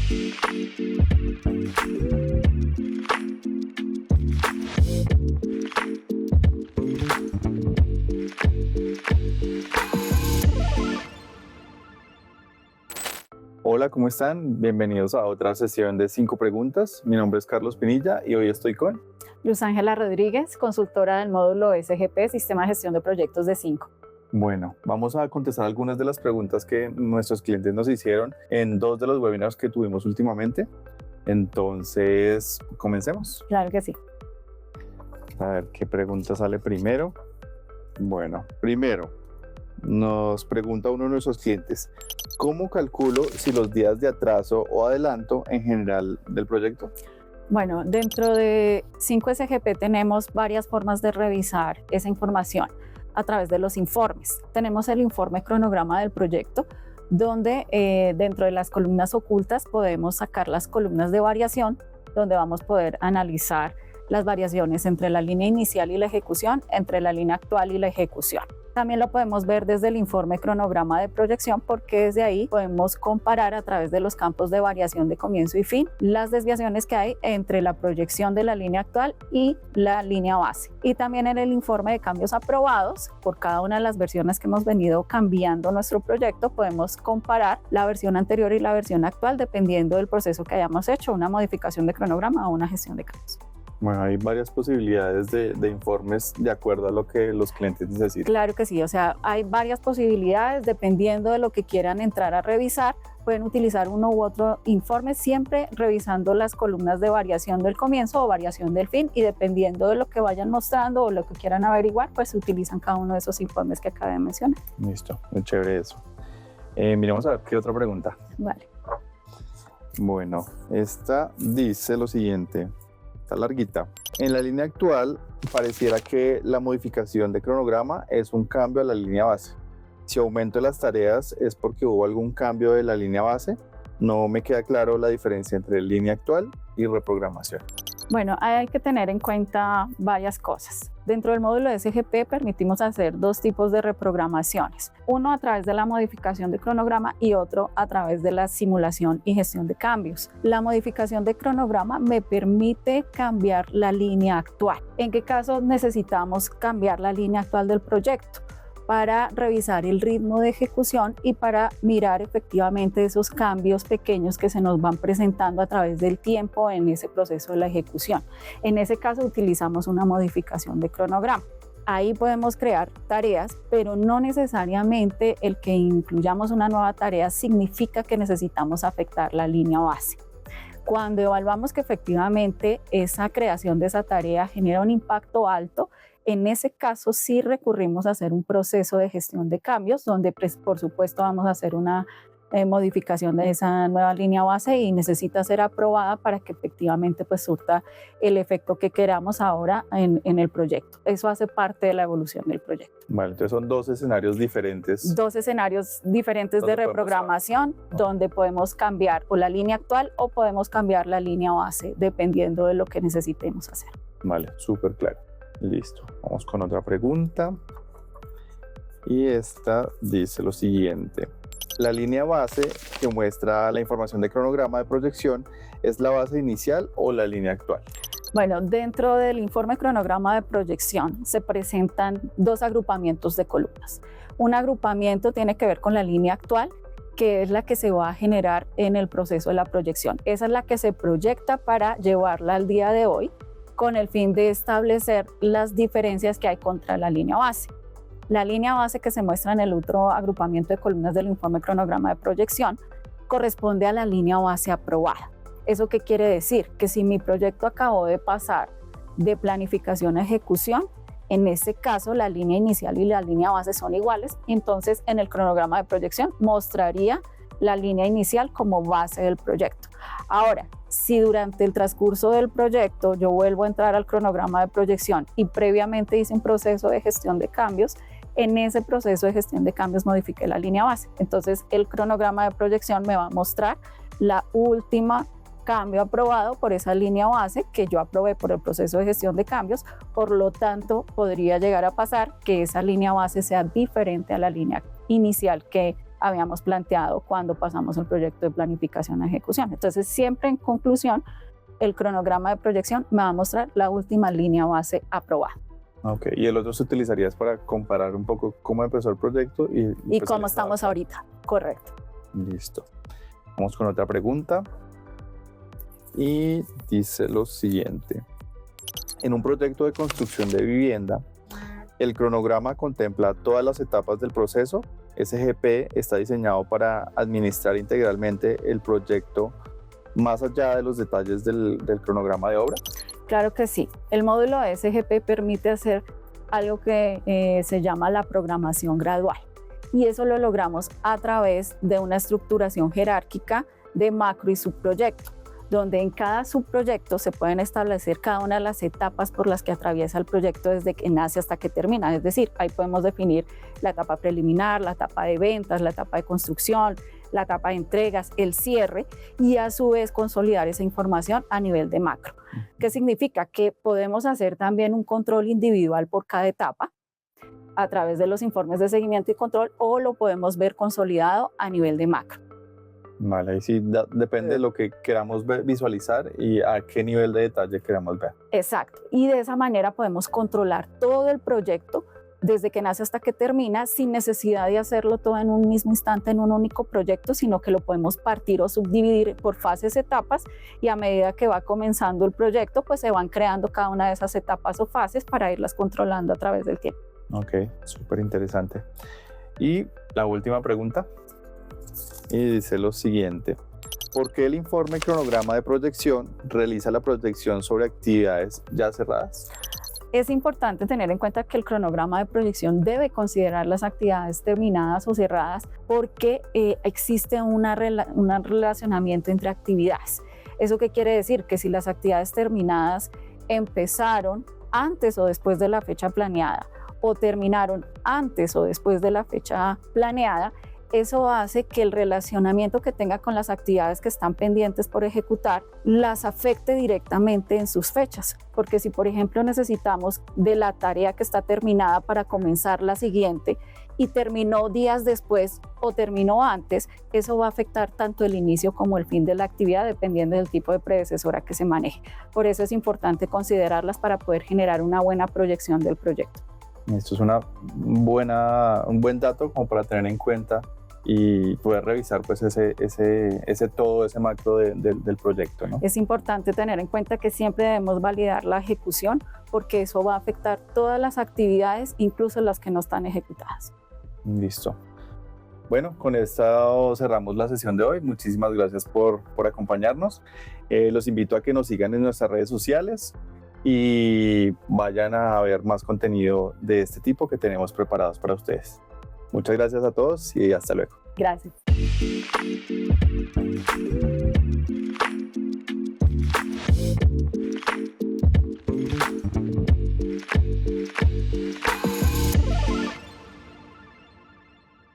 Hola, ¿cómo están? Bienvenidos a otra sesión de 5 preguntas. Mi nombre es Carlos Pinilla y hoy estoy con Luz Ángela Rodríguez, consultora del módulo SGP, Sistema de Gestión de Proyectos de 5. Bueno, vamos a contestar algunas de las preguntas que nuestros clientes nos hicieron en 2 de los webinars que tuvimos últimamente. Entonces, comencemos. Claro que sí. A ver, ¿qué pregunta sale primero? Bueno, primero, nos pregunta uno de nuestros clientes, ¿cómo calculo si los días de atraso o adelanto en general del proyecto? Bueno, dentro de 5SGP tenemos varias formas de revisar esa información a través de los informes. Tenemos el informe cronograma del proyecto, donde dentro de las columnas ocultas podemos sacar las columnas de variación, donde vamos a poder analizar las variaciones entre la línea inicial y la ejecución, entre la línea actual y la ejecución. También lo podemos ver desde el informe cronograma de proyección, porque desde ahí podemos comparar a través de los campos de variación de comienzo y fin las desviaciones que hay entre la proyección de la línea actual y la línea base. Y también en el informe de cambios aprobados, por cada una de las versiones que hemos venido cambiando nuestro proyecto, podemos comparar la versión anterior y la versión actual dependiendo del proceso que hayamos hecho, una modificación de cronograma o una gestión de cambios. Bueno, hay varias posibilidades de informes de acuerdo a lo que los clientes necesitan. Claro que sí, o sea, hay varias posibilidades dependiendo de lo que quieran entrar a revisar. Pueden utilizar uno u otro informe, siempre revisando las columnas de variación del comienzo o variación del fin, y dependiendo de lo que vayan mostrando o lo que quieran averiguar, pues utilizan cada uno de esos informes que acabé de mencionar. Listo, muy chévere eso. Miremos a ver qué otra pregunta. Vale. Bueno, esta dice lo siguiente. Está larguita. En la línea actual, pareciera que la modificación de cronograma es un cambio a la línea base. Si aumento las tareas, ¿es porque hubo algún cambio de la línea base? No me queda claro la diferencia entre línea actual y reprogramación. Bueno, hay que tener en cuenta varias cosas. Dentro del módulo de SGP permitimos hacer 2 tipos de reprogramaciones. Uno a través de la modificación de cronograma y otro a través de la simulación y gestión de cambios. La modificación de cronograma me permite cambiar la línea actual. ¿En qué caso necesitamos cambiar la línea actual del proyecto? Para revisar el ritmo de ejecución y para mirar efectivamente esos cambios pequeños que se nos van presentando a través del tiempo en ese proceso de la ejecución. En ese caso utilizamos una modificación de cronograma. Ahí podemos crear tareas, pero no necesariamente el que incluyamos una nueva tarea significa que necesitamos afectar la línea base. Cuando evaluamos que efectivamente esa creación de esa tarea genera un impacto alto, en ese caso sí recurrimos a hacer un proceso de gestión de cambios, donde por supuesto vamos a hacer una modificación de esa nueva línea base y necesita ser aprobada para que efectivamente pues surta el efecto que queramos ahora en el proyecto. Eso hace parte de la evolución del proyecto. Vale, entonces son 2 escenarios diferentes. 2 escenarios diferentes de reprogramación, donde podemos cambiar o la línea actual o podemos cambiar la línea base, dependiendo de lo que necesitemos hacer. Vale, súper claro. Listo, vamos con otra pregunta. Y esta dice lo siguiente. La línea base que muestra la información de cronograma de proyección, ¿es la base inicial o la línea actual? Bueno, dentro del informe cronograma de proyección se presentan 2 agrupamientos de columnas. Un agrupamiento tiene que ver con la línea actual, que es la que se va a generar en el proceso de la proyección. Esa es la que se proyecta para llevarla al día de hoy, con el fin de establecer las diferencias que hay contra la línea base. La línea base que se muestra en el otro agrupamiento de columnas del informe cronograma de proyección corresponde a la línea base aprobada. ¿Eso qué quiere decir? Que si mi proyecto acabó de pasar de planificación a ejecución, en ese caso la línea inicial y la línea base son iguales, entonces en el cronograma de proyección mostraría la línea inicial como base del proyecto. Ahora, si durante el transcurso del proyecto yo vuelvo a entrar al cronograma de proyección y previamente hice un proceso de gestión de cambios, en ese proceso de gestión de cambios modifiqué la línea base. Entonces el cronograma de proyección me va a mostrar la última cambio aprobado por esa línea base que yo aprobé por el proceso de gestión de cambios. Por lo tanto, podría llegar a pasar que esa línea base sea diferente a la línea inicial que habíamos planteado cuando pasamos el proyecto de planificación a ejecución. Entonces, siempre en conclusión, el cronograma de proyección me va a mostrar la última línea base aprobada. Ok, y el otro se utilizaría para comparar un poco cómo empezó el proyecto y pues cómo estamos ahorita. Correcto. Listo. Vamos con otra pregunta. Y dice lo siguiente. En un proyecto de construcción de vivienda, el cronograma contempla todas las etapas del proceso. SGP está diseñado para administrar integralmente el proyecto más allá de los detalles del cronograma de obra. Claro que sí. El módulo de SGP permite hacer algo que se llama la programación gradual. Y eso lo logramos a través de una estructuración jerárquica de macro y subproyecto, donde en cada subproyecto se pueden establecer cada una de las etapas por las que atraviesa el proyecto desde que nace hasta que termina. Es decir, ahí podemos definir la etapa preliminar, la etapa de ventas, la etapa de construcción, la etapa de entregas, el cierre y a su vez consolidar esa información a nivel de macro. ¿Qué significa? Que podemos hacer también un control individual por cada etapa a través de los informes de seguimiento y control o lo podemos ver consolidado a nivel de macro. Vale, ahí sí depende de lo que queramos visualizar y a qué nivel de detalle queramos ver. Exacto, y de esa manera podemos controlar todo el proyecto desde que nace hasta que termina sin necesidad de hacerlo todo en un mismo instante en un único proyecto, sino que lo podemos partir o subdividir por fases, etapas y a medida que va comenzando el proyecto pues se van creando cada una de esas etapas o fases para irlas controlando a través del tiempo. Ok, súper interesante. Y la última pregunta. Y dice lo siguiente. ¿Por qué el informe cronograma de proyección realiza la proyección sobre actividades ya cerradas? Es importante tener en cuenta que el cronograma de proyección debe considerar las actividades terminadas o cerradas porque existe un relacionamiento entre actividades. ¿Eso qué quiere decir? Que si las actividades terminadas empezaron antes o después de la fecha planeada o terminaron antes o después de la fecha planeada, eso hace que el relacionamiento que tenga con las actividades que están pendientes por ejecutar las afecte directamente en sus fechas. Porque si, por ejemplo, necesitamos de la tarea que está terminada para comenzar la siguiente y terminó días después o terminó antes, eso va a afectar tanto el inicio como el fin de la actividad dependiendo del tipo de predecesora que se maneje. Por eso es importante considerarlas para poder generar una buena proyección del proyecto. Esto es un buen dato como para tener en cuenta y poder revisar pues todo ese macro del proyecto, ¿no? Es importante tener en cuenta que siempre debemos validar la ejecución porque eso va a afectar todas las actividades, incluso las que no están ejecutadas. Listo. Bueno, con esto cerramos la sesión de hoy. Muchísimas gracias por acompañarnos. Los invito a que nos sigan en nuestras redes sociales y vayan a ver más contenido de este tipo que tenemos preparados para ustedes. Muchas gracias a todos y hasta luego. Gracias.